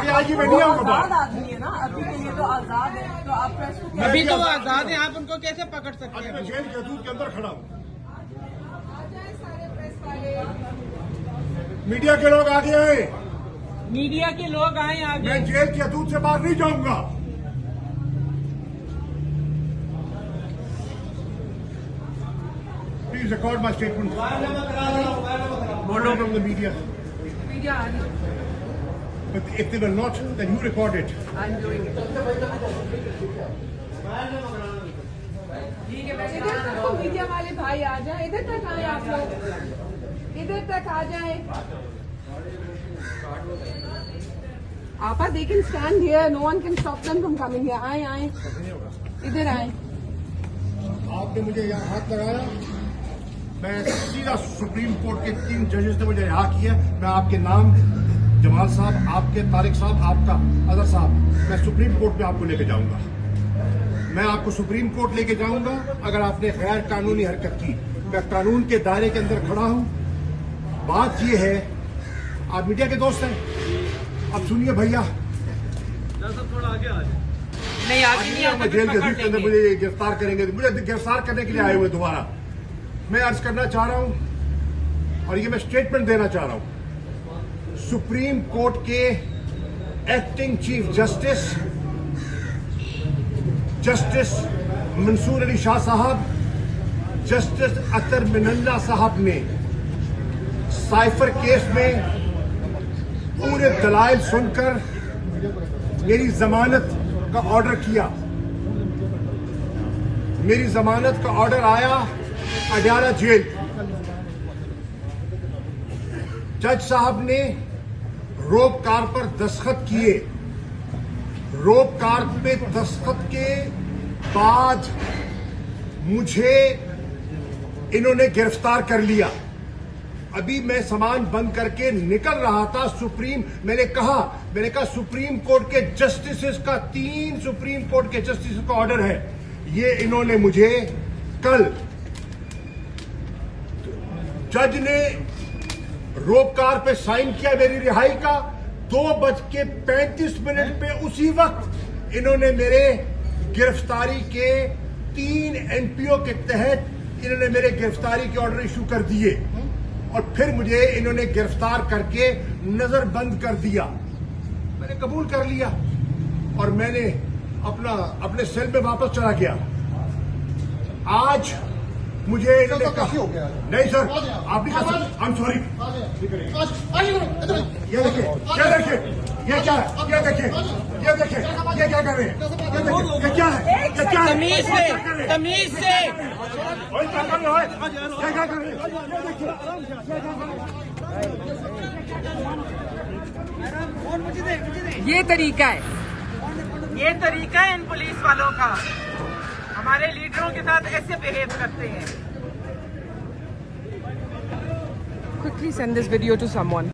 आगे आइए, मैं नहीं आऊंगा बाहर। आदमी है ना, अभी के लिए तो आजाद है, तो आप प्रेस को अभी तो वो आजाद है, आप उनको कैसे पकड़ सकते अभी हैं? मैं जेल के हदूद के अंदर खड़ा हूँ। मीडिया के लोग आगे आए, मीडिया के लोग आए आगे। मैं जेल के हदूद से बाहर नहीं जाऊंगा। Please record my statement. बोलो फ्रॉम द मीडिया। मीडिया आ रही But if they will not, then you record it. इधर तक तो मीडिया वाले भाई आ जाए, इधर तक आए आप लोग, इधर तक आ जाए। आपा they can stand here, no one can stop them from coming here. आए आए, इधर आए। आपने मुझे यहाँ हाथ लगाया, मैं सीधा सुप्रीम कोर्ट के 3 जजेस ने मुझे रिहा किया। मैं आपके नाम जमाल साहब, आपके तारिक साहब, आपका अदर साहब, मैं सुप्रीम कोर्ट में आपको लेके जाऊंगा। मैं आपको सुप्रीम कोर्ट लेके जाऊंगा अगर आपने गैर कानूनी हरकत की। मैं कानून के दायरे के अंदर खड़ा हूं। बात यह है, आप मीडिया के दोस्त हैं, अब सुनिए भैया, थोड़ा आगे आ जाए। नहीं आगे नहीं आता, जेल के हदूद के अंदर मुझे गिरफ्तार करेंगे, मुझे गिरफ्तार करने के लिए आए हुए दोबारा। मैं अर्ज करना चाह रहा हूं और ये मैं स्टेटमेंट देना चाह रहा हूं, सुप्रीम कोर्ट के acting chief justice Mansoor Ali Shah साहब, जस्टिस अतर मिनल्ला साहब ने साइफर केस में पूरे दलाइल सुनकर मेरी जमानत का ऑर्डर किया। मेरी जमानत का ऑर्डर आया अडयाला जेल। जज साहब ने रोप कार पर दस्तखत किए। रोप कार पे दस्तखत के बाद मुझे इन्होंने गिरफ्तार कर लिया। अभी मैं सामान बंद करके निकल रहा था। मैंने कहा सुप्रीम कोर्ट के जस्टिस का 3 सुप्रीम कोर्ट के जस्टिस का ऑर्डर है। ये इन्होंने मुझे कल जज ने रोप कार पे साइन किया मेरी रिहाई का। 2:35 पे उसी वक्त इन्होंने मेरे गिरफ्तारी के 3 एनपीओ के तहत इन्होंने मेरे गिरफ्तारी के ऑर्डर इशू कर दिए और फिर मुझे इन्होंने गिरफ्तार करके नजरबंद कर दिया। मैंने कबूल कर लिया और मैंने अपने सेल में वापस चला गया। आज मुझे इन्होंने कहा नहीं सर, आप नहीं कर सकते, आई एम सॉरी। ये देखिए, ये देखिए, ये क्या है, ये देखिए, ये देखिए, ये क्या कर रहे हैं, ये देखिए, ये क्या है, ये क्या है, तमीज से वही क्या कर रहे हो, ये क्या कर रहे हैं, ये तरीका है, ये तरीका है इन पुलिस वालों का, हमारे लीडरों के साथ ऐसे बिहेव करते हैं। quickly send this video to someone.